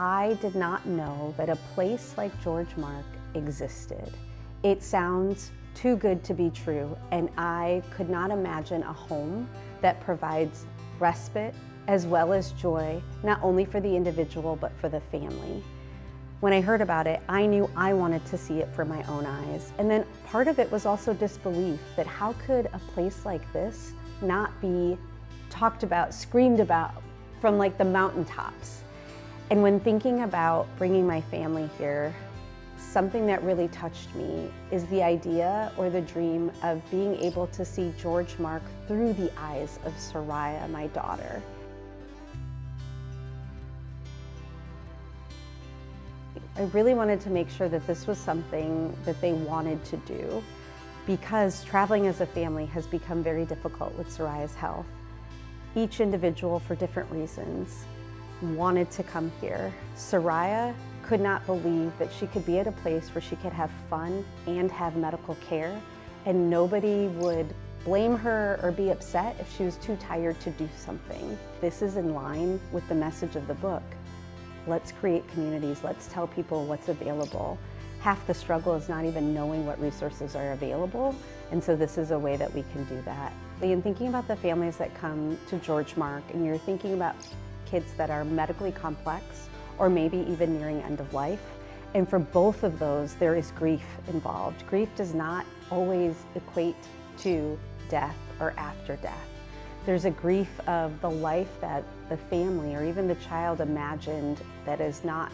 I did not know that a place like George Mark existed. It sounds too good to be true, and I could not imagine a home that provides respite as well as joy, not only for the individual, but for the family. When I heard about it, I knew I wanted to see it for my own eyes. And then part of it was also disbelief, that how could a place like this not be talked about, screamed about from like the mountaintops? And when thinking about bringing my family here, something that really touched me is the idea or the dream of being able to see George Mark through the eyes of Soraya, my daughter. I really wanted to make sure that this was something that they wanted to do, because traveling as a family has become very difficult with Soraya's health. Each individual, for different reasons, wanted to come here. Soraya could not believe that she could be at a place where she could have fun and have medical care, and nobody would blame her or be upset if she was too tired to do something. This is in line with the message of the book. Let's create communities, let's tell people what's available. Half the struggle is not even knowing what resources are available, and so this is a way that we can do that. In thinking about the families that come to George Mark, and you're thinking about kids that are medically complex, or maybe even nearing end of life, and for both of those, there is grief involved. Grief does not always equate to death or after death. There's a grief of the life that the family or even the child imagined that is not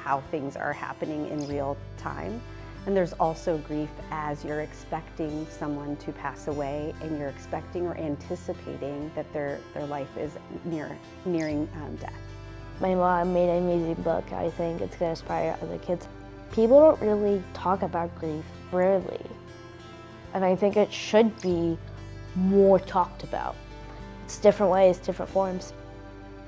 how things are happening in real time. And there's also grief as you're expecting someone to pass away, and you're expecting or anticipating that their life is nearing death. My mom made an amazing book. I think it's going to inspire other kids. People don't really talk about grief, rarely. And I think it should be more talked about. It's different ways, different forms.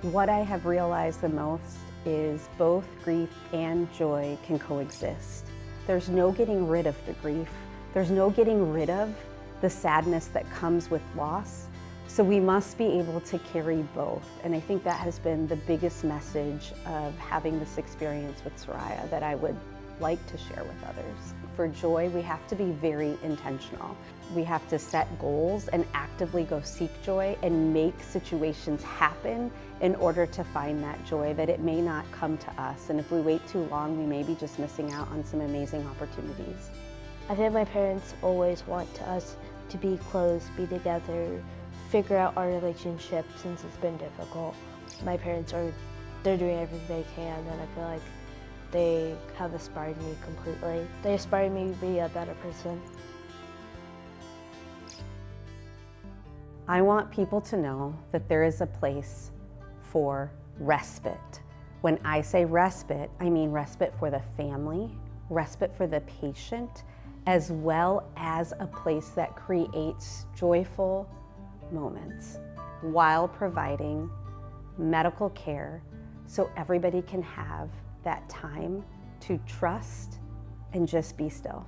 What I have realized the most is both grief and joy can coexist. There's no getting rid of the grief. There's no getting rid of the sadness that comes with loss. So we must be able to carry both. And I think that has been the biggest message of having this experience with Soraya that I would like to share with others. For joy, we have to be very intentional. We have to set goals and actively go seek joy and make situations happen in order to find that joy, that it may not come to us. And if we wait too long, we may be just missing out on some amazing opportunities. I think my parents always want us to be close, be together, figure out our relationship since it's been difficult. My parents they're doing everything they can, and I feel like they have inspired me completely. They inspired me to be a better person. I want people to know that there is a place for respite. When I say respite, I mean respite for the family, respite for the patient, as well as a place that creates joyful moments while providing medical care so everybody can have that time to trust and just be still.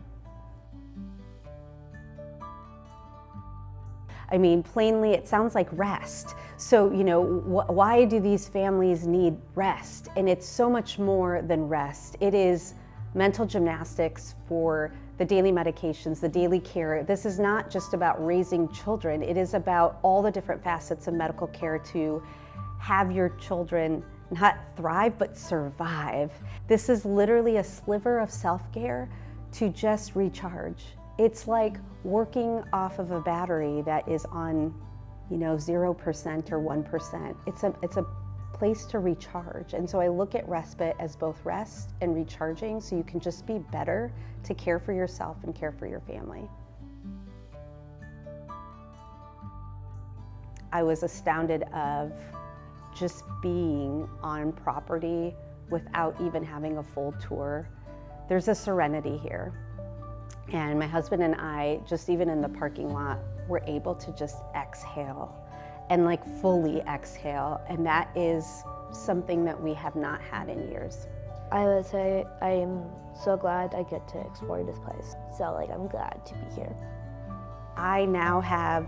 I mean, plainly, it sounds like rest. So, you know, why do these families need rest? And it's so much more than rest. It is mental gymnastics for the daily medications, the daily care. This is not just about raising children. It is about all the different facets of medical care to have your children not thrive, but survive. This is literally a sliver of self-care to just recharge. It's like working off of a battery that is on, 0% or 1%. It's a place to recharge. And so I look at respite as both rest and recharging, so you can just be better to care for yourself and care for your family. I was astounded of just being on property without even having a full tour. There's a serenity here. And my husband and I, just even in the parking lot, were able to just exhale and like fully exhale. And that is something that we have not had in years. I would say I am so glad I get to explore this place. So I'm glad to be here. I now have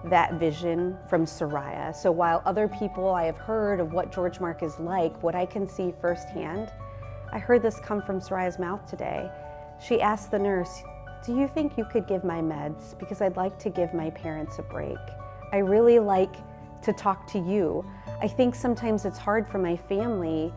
that vision from Soraya. So while other people I have heard of what George Mark is like, what I can see firsthand, I heard this come from Soraya's mouth today. She asked the nurse, "Do you think you could give my meds? Because I'd like to give my parents a break. I really like to talk to you. I think sometimes it's hard for my family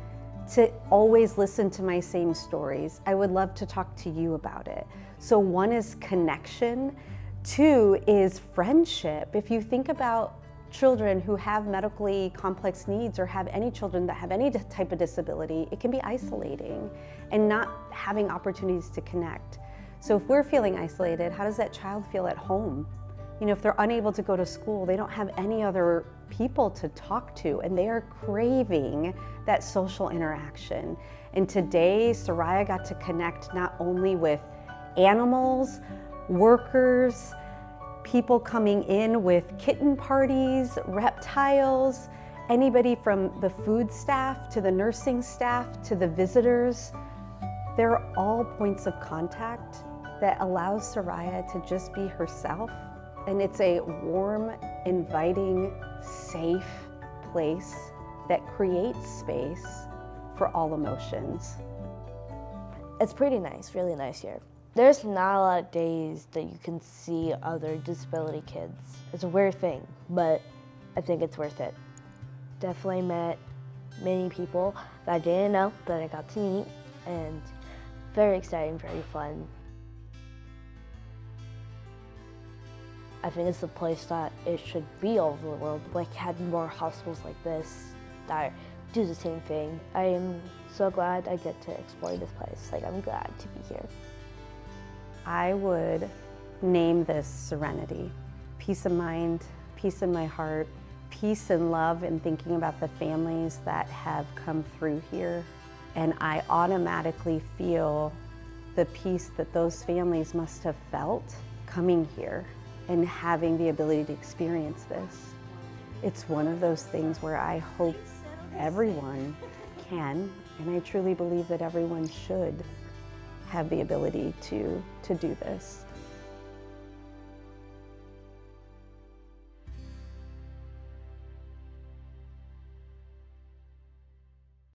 to always listen to my same stories. I would love to talk to you about it." So one is connection. Two is friendship. If you think about children who have medically complex needs or have any children that have any type of disability, it can be isolating and not having opportunities to connect. So if we're feeling isolated, how does that child feel at home? You know, if they're unable to go to school, they don't have any other people to talk to, and they are craving that social interaction. And today, Soraya got to connect not only with animals, workers, people coming in with kitten parties, reptiles, anybody from the food staff to the nursing staff to the visitors. They're all points of contact that allows Soraya to just be herself. And it's a warm, inviting, safe place that creates space for all emotions. It's pretty nice, really nice here. There's not a lot of days that you can see other disability kids. It's a weird thing, but I think it's worth it. Definitely met many people that I didn't know that I got to meet, and very exciting, very fun. I think it's a place that it should be all over the world, like had more hospitals like this that do the same thing. I am so glad I get to explore this place. Like, I'm glad to be here. I would name this serenity. Peace of mind, peace in my heart, peace and love in thinking about the families that have come through here. And I automatically feel the peace that those families must have felt coming here and having the ability to experience this. It's one of those things where I hope everyone can, and I truly believe that everyone should have the ability to do this.